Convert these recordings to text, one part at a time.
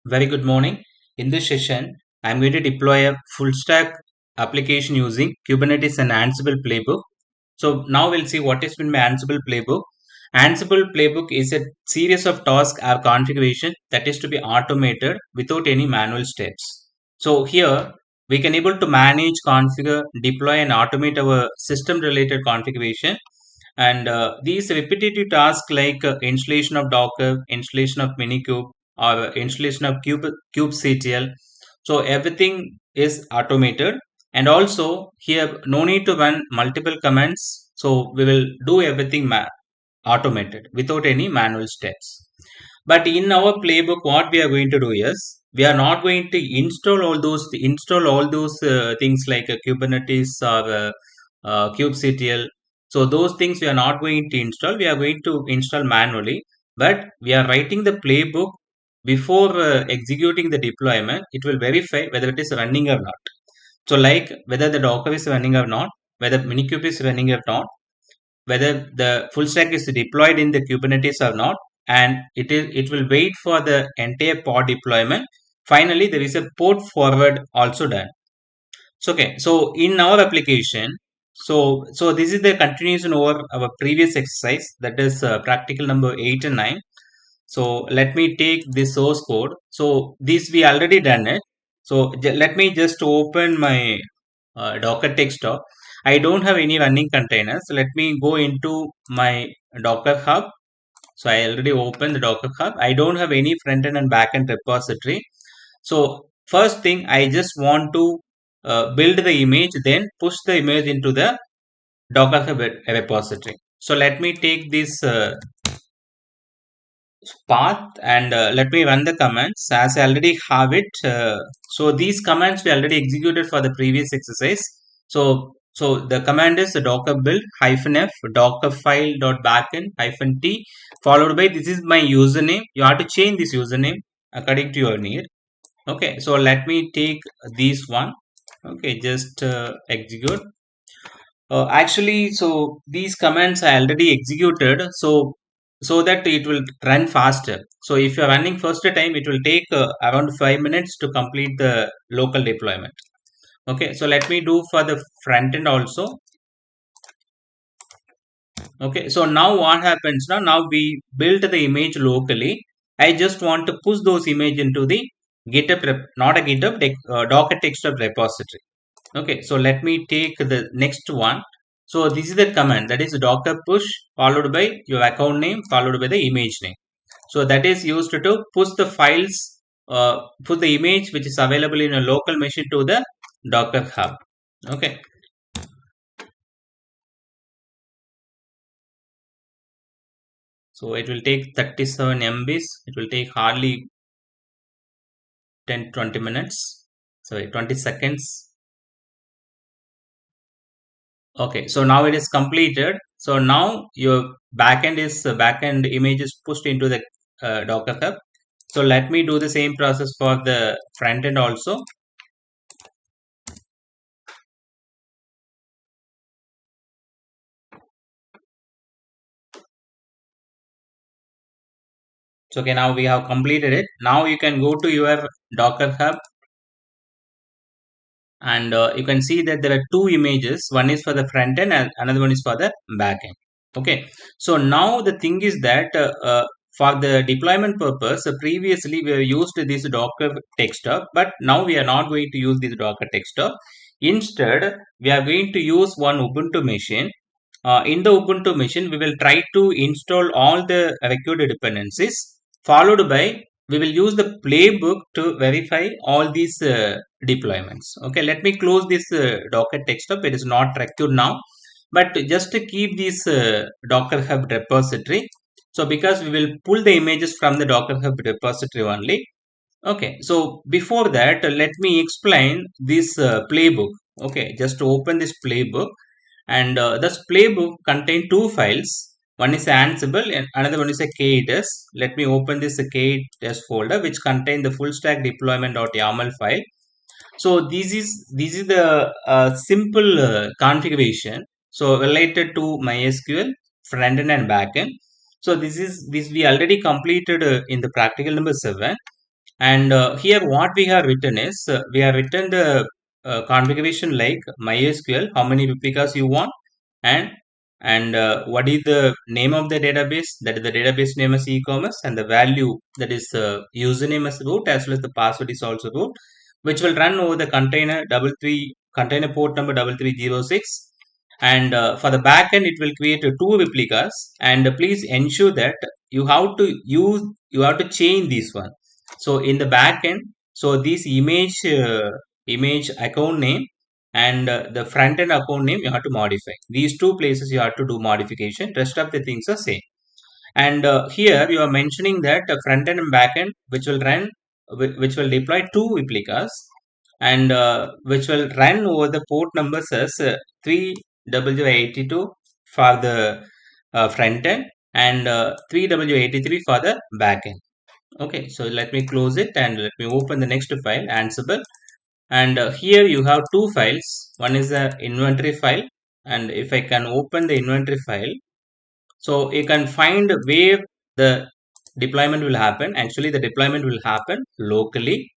Very good morning. In this session, I'm going to deploy a full stack application using Kubernetes and Ansible Playbook. So now we'll see what is been my Ansible Playbook. Ansible Playbook is a series of tasks or configuration that is to be automated without any manual steps. So here we can able to manage, configure, deploy and automate our system related configuration. And these repetitive tasks like installation of Docker, installation of Minikube, or installation of kubectl, so everything is automated. And also here no need to run multiple commands, so we will do everything automated without any manual steps. But in our playbook what we are going to do is we are not going to install all those things like Kubernetes or kubectl. So those things we are not going to install, we are going to install manually. But we are writing the playbook before executing the deployment. It will verify whether it is running or not. So like whether the Docker is running or not, whether Minikube is running or not, whether the full stack is deployed in the Kubernetes or not, and it will wait for the entire pod deployment. Finally, there is a port forward also done. So okay, so in our application, so this is the continuation over our previous exercise, that is practical number 8 and 9. So let me take this source code. So this we already done it. So let me just open my Docker desktop. I don't have any running containers. So let me go into my Docker Hub. So I already opened the Docker Hub. I don't have any front end and back end repository. So first thing, I just want to build the image, then push the image into the Docker Hub repository. So let me take this path and let me run the commands as I already have it. So these commands we already executed for the previous exercise. So the command is docker build -f docker file dot backend -t followed by this is my username. You have to change this username according to your need. Okay, so let me take this one. Okay, just execute. Actually, so these commands are already executed, so that it will run faster. So if you're running first time, it will take around 5 minutes to complete the local deployment. Okay, so let me do for the front end also. Okay, so now what happens now? Now we built the image locally. I just want to push those image into the GitHub, not a GitHub, Docker desktop repository. Okay, so let me take the next one. So this is the command, that is docker push followed by your account name followed by the image name. So that is used to push the files, put the image which is available in a local machine to the Docker Hub. Okay. So it will take 37 MBs. It will take hardly 10-20 minutes. Sorry, 20 seconds. Okay, so now it is completed. So now your backend image is pushed into the Docker Hub. So let me do the same process for the front end also. So okay, now we have completed it. Now you can go to your Docker Hub and you can see that there are two images. One is for the front end and another one is for the back end. Okay, so now the thing is that for the deployment purpose, previously we have used this Docker desktop, but now we are not going to use this Docker desktop. Instead, we are going to use one Ubuntu machine. In the Ubuntu machine, we will try to install all the required dependencies, followed by we will use the playbook to verify all these deployments. Okay, let me close this Docker desktop. It is not required now, but just to keep this Docker Hub repository. So because we will pull the images from the Docker Hub repository only. Okay, so before that, let me explain this playbook. Okay, just open this playbook, and this playbook contain two files. One is Ansible and another one is a KTS. Let me open this KTS folder, which contain the full stack deployment.yaml file. So this is the simple configuration. So related to MySQL front end and back end. So this we already completed in the practical number 7. And here what we have written is we have written the configuration like MySQL, how many replicas you want, and what is the name of the database, that is the database name is e-commerce, and the value, that is username as root, as well as the password is also root, which will run over the container container port number 3306. And for the backend it will create two replicas, and please ensure that you have to change this one. So in the backend, so this image account name and the front end account name you have to modify. These two places you have to do modification. Rest of the things are same. And here you are mentioning that front end and back end, which will run, which will deploy two replicas, and which will run over the port numbers as 3W82 for the front end, and 3W83 for the back end. Okay, so let me close it and let me open the next file, Ansible. And here you have two files. One is the inventory file, and if I can open the inventory file, so you can find where the deployment will happen. Actually, the deployment will happen locally.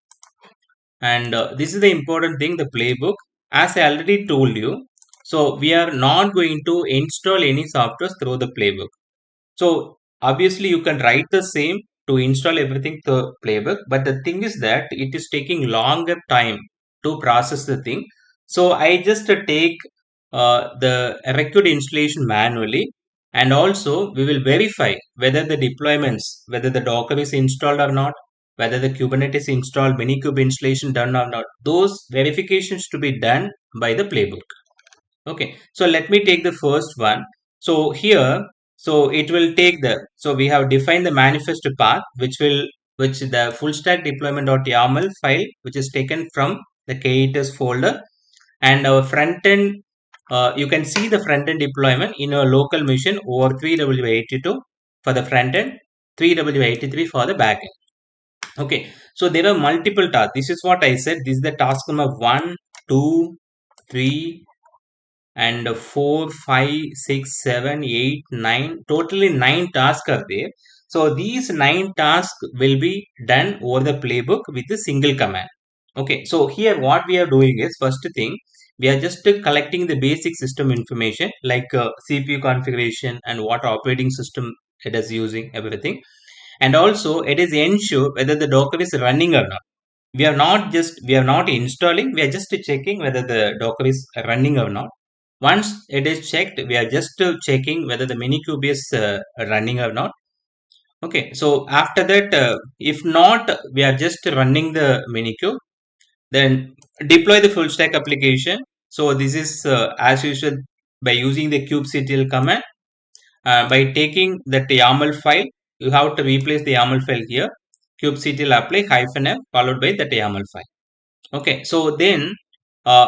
And this is the important thing, the playbook. As I already told you, so we are not going to install any software through the playbook. So obviously you can write the same to install everything to playbook, but the thing is that it is taking longer time to process the thing. So I just take the required installation manually, and also we will verify whether the deployments, whether the Docker is installed or not, whether the Kubernetes installed, Minikube installation done or not. Those verifications to be done by the playbook. Okay, so let me take the first one. So here, so it will take the, so we have defined the manifest path, which the full stack deployment.yaml file, which is taken from the KETS folder, and our front end, you can see the front end deployment in our local machine over 3W82 for the front end, 3W83 for the back end. Okay, so there are multiple tasks. This is what I said. This is the task number 1, 2, 3, and 4, 5, 6, 7, 8, 9. Totally 9 tasks are there. So these 9 tasks will be done over the playbook with a single command. Okay, so here what we are doing is, first thing, we are just collecting the basic system information like CPU configuration and what operating system it is using, everything. And also it is ensure whether the Docker is running or not. We are not installing, we are just checking whether the Docker is running or not. Once it is checked, we are just checking whether the Minikube is running or not. Okay, so after that, if not, we are just running the Minikube. Then deploy the full stack application. So this is as usual, by using the kubectl command. By taking that YAML file, you have to replace the YAML file here, kubectl apply -f followed by that YAML file. Okay, so then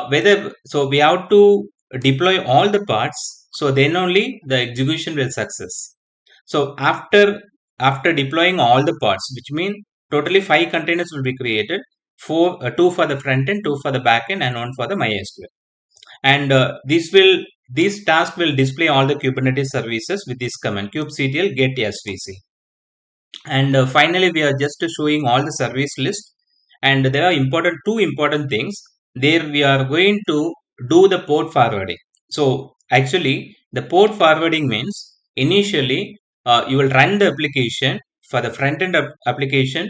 we have to deploy all the parts, so then only the execution will success. So after deploying all the parts, which mean totally 5 containers will be created, two for the front end, two for the back end, and one for the MySQL. And this task will display all the Kubernetes services with this command kubectl get svc. And finally we are just showing all the service list. And there are two important things there. We are going to do the port forwarding. So actually the port forwarding means, initially you will run the application. For the front end application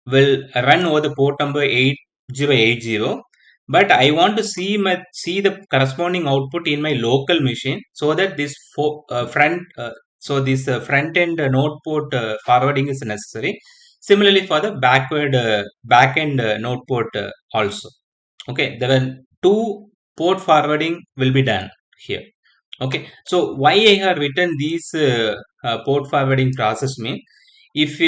will run over the port number 8080, but I want to see the corresponding output in my local machine, so that this front end node port forwarding is necessary. Similarly for the back end node port also. Okay, there are two port forwarding will be done here. Okay, so why I have written these port forwarding process mean, if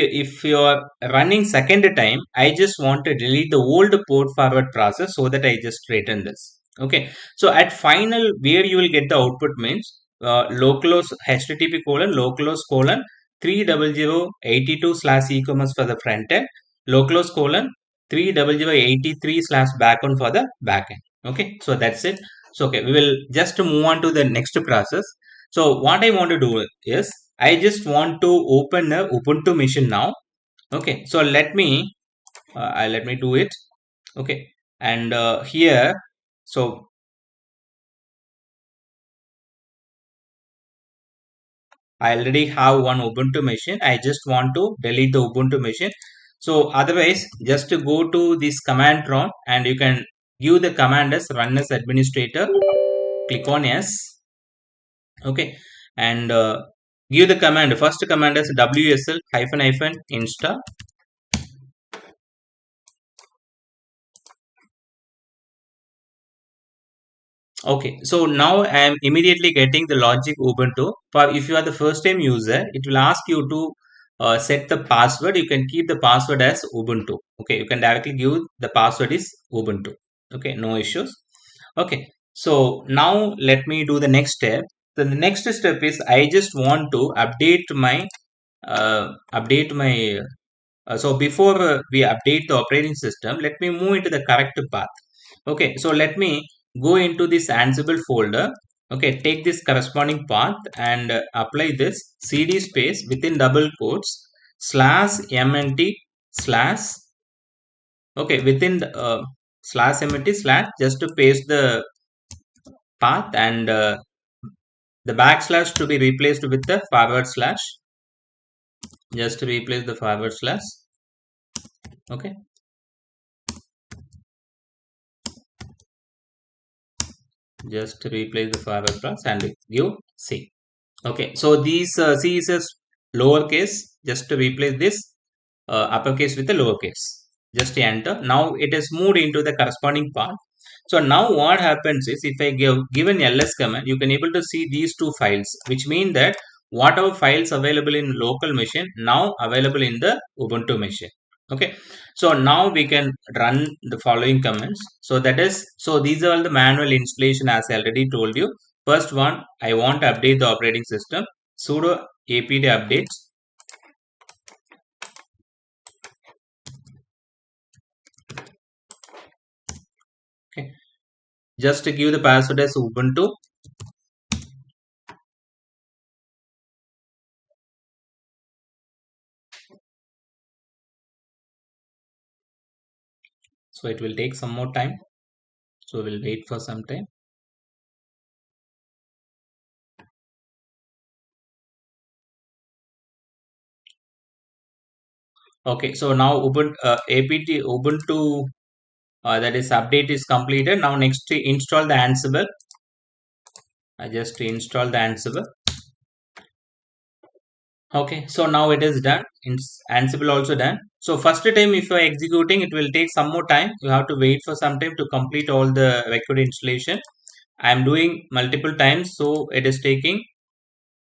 you are running second time, I just want to delete the old port forward process, so that I just written this. Okay, so at final where you will get the output means localhost http localhost 30082 slash e-commerce for the front end, localhost 30083 slash backend for the backend. Okay, so that's it. So okay, we will just move on to the next process. So what I want to do is, I just want to open the Ubuntu machine now. Okay, so let me let me do it. Okay, and here, so I already have one Ubuntu machine. I just want to delete the Ubuntu machine. So otherwise, just to go to this command prompt and you can give the command as run as administrator. Click on yes. Okay, and give the command. First command as wsl hyphen hyphen install. Okay, so now I am immediately getting the logic Ubuntu. For if you are the first time user, it will ask you to set the password. You can keep the password as Ubuntu. Okay, you can directly give the password is Ubuntu. Okay, no issues. Okay, so now let me do the next step. So the next step is I just want to update my so before we update the operating system, let me move into the correct path. Okay, so let me go into this Ansible folder. Okay, take this corresponding path and apply this cd space within double quotes slash mnt slash, okay, within the, slash mnt slash, just to paste the path, and the backslash to be replaced with the forward slash. Just to replace the forward slash. Okay, just replace the forward slash and give C. Okay, so these C is a lowercase. Just to replace this uppercase with the lowercase. Just enter. Now it is moved into the corresponding path. So now what happens is, if I give an ls command, you can able to see these two files, which mean that whatever files available in local machine now available in the Ubuntu machine. Okay, so now we can run the following commands. So that is, so these are all the manual installation as I already told you. First one, I want to update the operating system. Sudo apt updates. Okay, just to give the password as Ubuntu. So it will take some more time. So we'll wait for some time. Okay, so now apt Ubuntu, that is update is completed. Now next to install the Ansible. I just install the Ansible. Okay, so now it is done. Ansible also done. So first time if you are executing, it will take some more time. You have to wait for some time to complete all the required installation. I am doing multiple times, so it is taking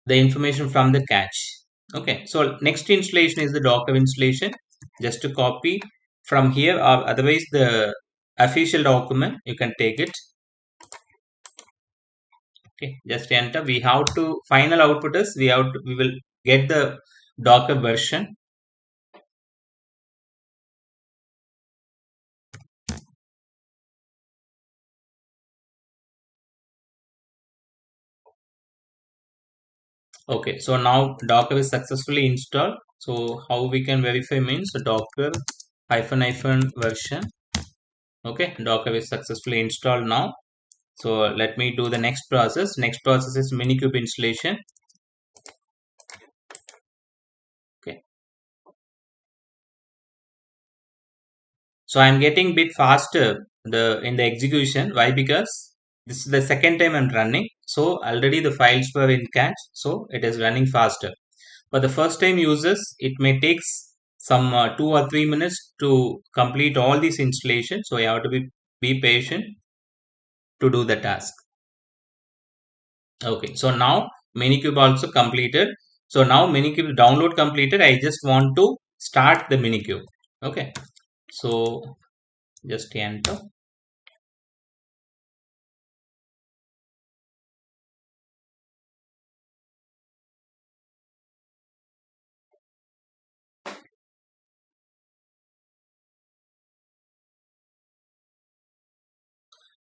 the information from the cache. Okay, so next installation is the Docker installation. Just to copy from here, or otherwise the official document, you can take it. Okay, just enter. We have to final output is we will get the Docker version. Okay, so now Docker is successfully installed. So how we can verify means Docker hyphen hyphen version. Okay, Docker is successfully installed now. So let me do the next process. Next process is Minikube installation. Okay, so I'm getting bit faster in the execution. Why? Because this is the second time I'm running. So already the files were in cache, so it is running faster. For the first time users, it may take some 2 or 3 minutes to complete all these installations. So you have to be patient to do the task. Okay, so now Minikube also completed. So now Minikube download completed. I just want to start the Minikube. Okay, so just enter.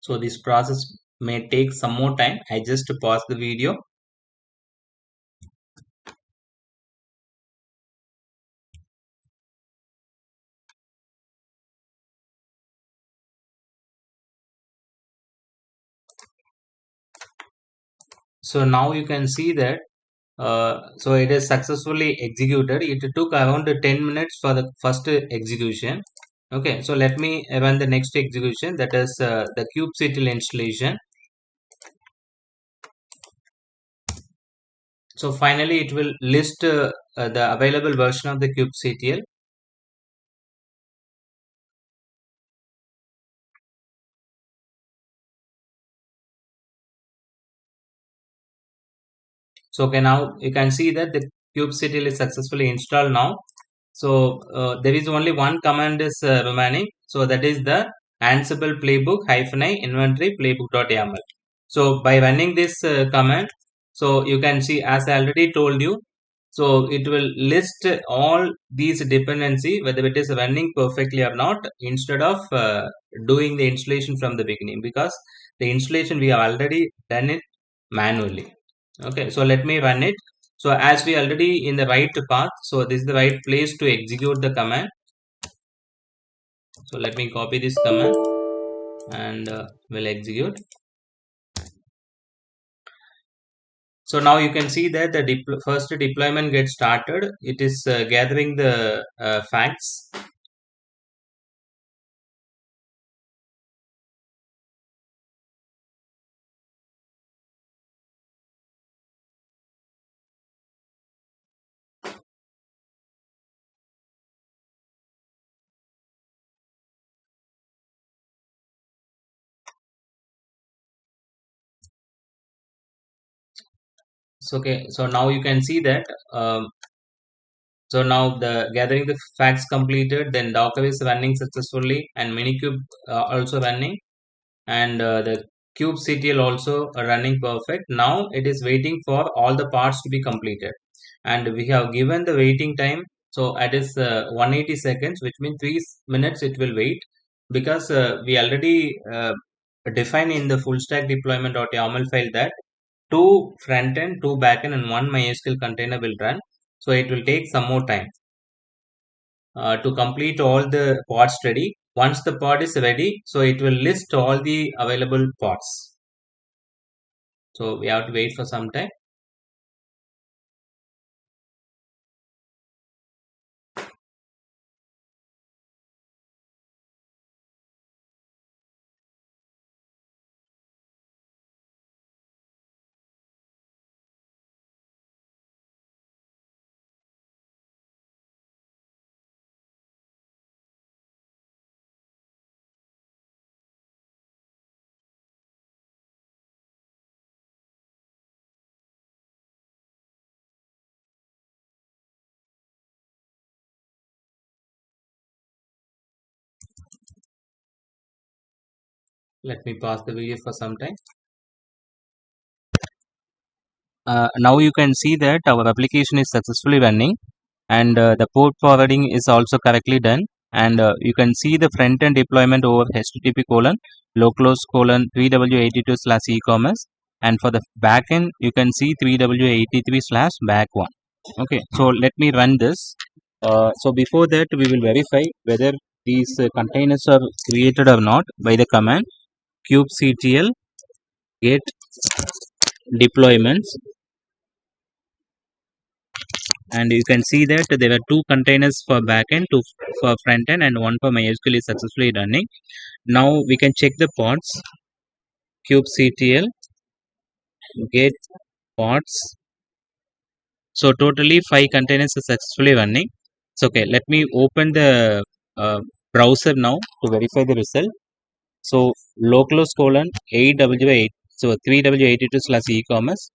So this process may take some more time. I just pause the video. So now you can see that so it is successfully executed. It took around 10 minutes for the first execution. Okay, so let me run the next execution, that is the kubectl installation. So finally it will list the available version of the kubectl. So okay, now you can see that the kubectl is successfully installed now. So there is only one command is remaining. So that is the Ansible playbook -i inventory playbook.yaml. So by running this command, so you can see, as I already told you, so it will list all these dependency whether it is running perfectly or not, instead of doing the installation from the beginning, because the installation we have already done it manually. Okay, so let me run it. So as we already in the right path, so this is the right place to execute the command. So let me copy this command and we'll execute. So now you can see that the first deployment gets started. It is gathering the facts. So okay, so now you can see that so now the gathering the facts completed, then Docker is running successfully and Minikube also running, and the kubectl also running perfect. Now it is waiting for all the parts to be completed, and we have given the waiting time. So it is 180 seconds, which means 3 minutes it will wait, because we already define in the full stack deployment.yaml file that two front end, two back end, and one MySQL container will run. So it will take some more time to complete all the pods ready. Once the pod is ready, so it will list all the available pods. So we have to wait for some time. Let me pause the video for some time. Now you can see that our application is successfully running, and the port forwarding is also correctly done, and you can see the front end deployment over http colon localhost colon 3w82 slash e-commerce, and for the back end you can see 3w83 slash back one. Okay, so let me run this. So before that we will verify whether these containers are created or not by the command kubectl get deployments, and you can see that there are two containers for backend, two for front end, and one for MySQL is successfully running. Now we can check the pods. Kubectl get pods. So totally 5 containers are successfully running. So okay, let me open the browser now to verify the result. So localhost colon 8w8, so 3w82 slash e-commerce.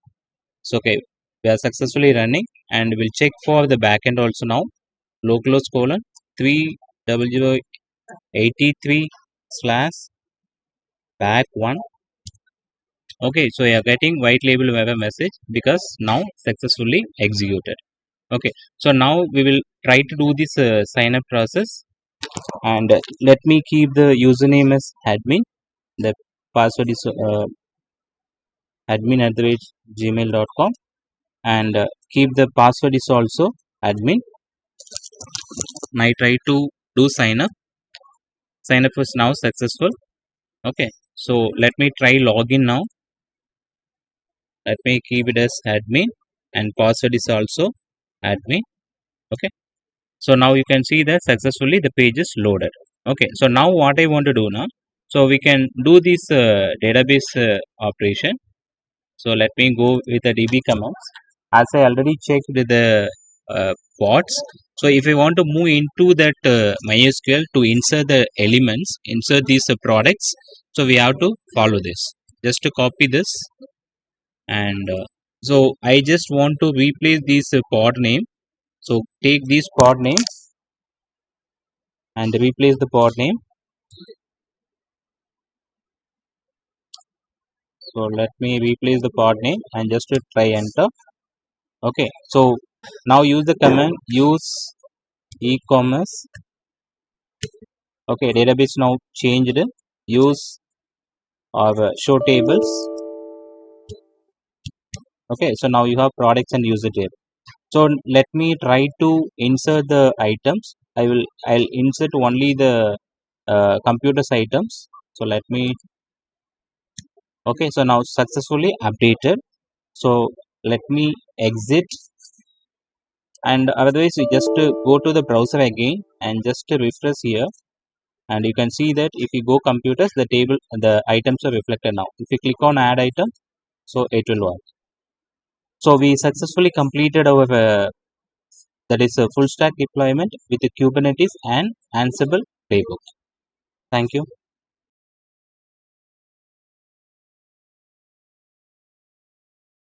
So okay, we are successfully running, and we'll check for the backend also now. Localhost colon 3w83 slash back one. Okay, so you are getting white label error message because now successfully executed. Okay, so now we will try to do this sign up process, and let me keep the username as admin. The password is admin at the rate gmail.com, and keep the password is also admin. And I try to do sign up. Sign up is now successful. Okay, so let me try login now. let me keep it as admin, and password is also admin. Okay, so now you can see that successfully the page is loaded. Okay, so now what I want to do now, so we can do this database operation. So let me go with the db commands. As I already checked with the pods, so if I want to move into that mysql to insert the elements, insert these products, so we have to follow this. Just to copy this, and so I just want to replace this pod name. So take these pod names and replace the pod name. So let me replace the pod name and just to try enter. Okay, so now use the command use e-commerce. Okay, database now changed, use or show tables. Okay, so now you have products and user table. So let me try to insert the items. I'll insert only the computers items. So let me, okay, so now successfully updated. So let me exit, and otherwise you just go to the browser again and just refresh here, and you can see that if you go computers, the table, the items are reflected now. If you click on add item, so it will work. So we successfully completed our that is a full stack deployment with the Kubernetes and Ansible playbook. Thank you.